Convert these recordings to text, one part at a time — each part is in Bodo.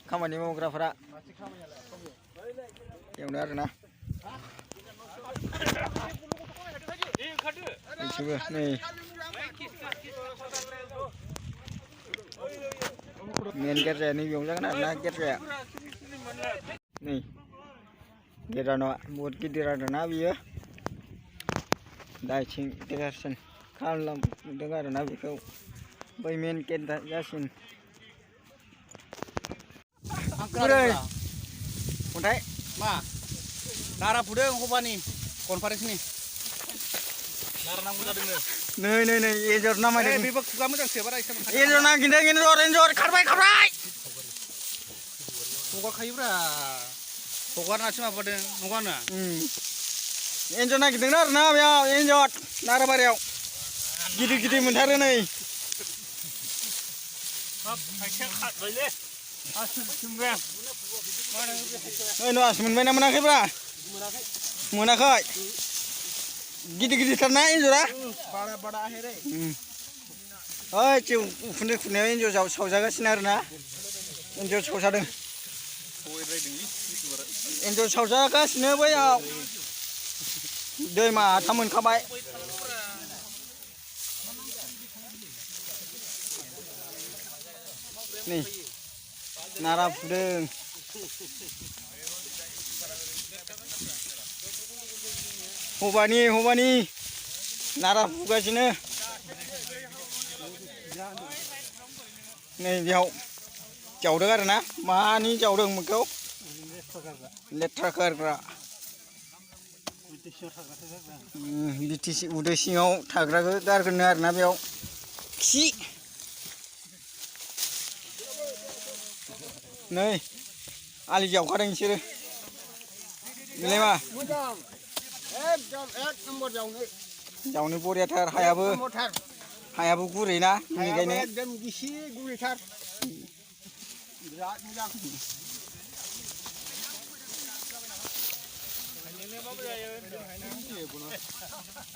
खामानि मावग्राफोरा एवनो आरोना बिसोरबो नै मेन गिर्जाया नैबेयावनो जागोन आरोना गिर्जाया नै गिर्जा नङा बहुद गिदिर आरोना बियो दाइथिं देरसिन खालामदों आरोना बेखौ बै मेन गेट जासिन अन्थाइ मा नारा फुदों हबानि कनफारेन्सनि नारा नांगौ जादोंनो नै एन्जर नामायदों बेबो खुगा मोजांसो बारा एसे एन्जर नागिरदों एन्जर खारबाय हगारखायोब्रा हगारनासो माबादों नङाना एन्जर नागिरदों आरोना बेयाव एन्जर नाराबारियाव गिदिर मोनथारो नै आस मोनबायना मोनाखैब्रा मोनाखै गिदिरथारना एन्जरा ओइ जों उखुन्दै खुरनायाव एन्जर सावजागासिनो आरोना एन्जर सावजादों एन्जर सावजागासिनो बैयाव दैमा आथा मोनखाबाय नै नारा फुदों हबानि नारा फुगासिनो नै बेयाव जावदों आरोना मानि जावदों बेखौ लेथ्रा गारग्रा बिटिसि उदै सिङाव थाग्राखौ गारगोन आरोना बेयाव खि नै आलि जावखादों बिसोरो बेलाय मा जावनो बरियाथार हायाबो गुरैना बेनिखायनो गिसि गुरैथार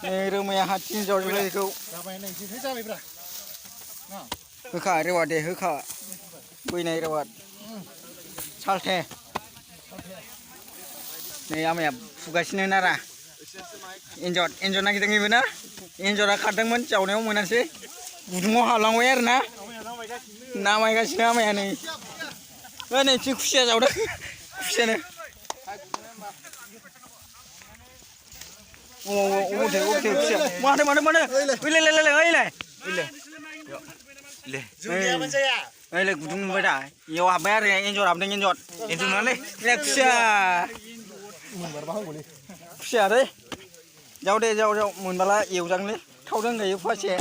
नै रोमाया हारसिं जावजोबबाय बेखौ होखा रेवाद दे होखा बैनाय रेवाद सालथे नै आमाया फुगासिनो नारा एन्जर नागिरदों बेबो ना एन्जरा खारदोंमोन जावनायाव मोनासै गुदुङाव हाबलांबाय आरोना नामायगासिनो आमाया नै नैथिं खुसिया जावदों खुसियानो खुसिया मानो ओइलाय गुदुं नुबाय दा इयाव हाबबाय आरो एन्जर हाबदों एन्जर नङालै खुसिया दै जाव दे जाव मोनबाला एवजांलै थावदों होनजायो फवासे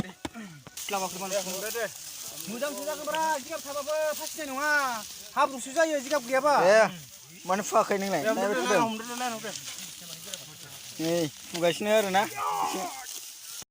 मोजांसो जागोनब्रा जिगाब थाबाबो फासिनाय नङा हाब्रुसो जायो जिगाब गैयाबा मानो फुवाखै नोंलाय नै फुगासिनो आरोना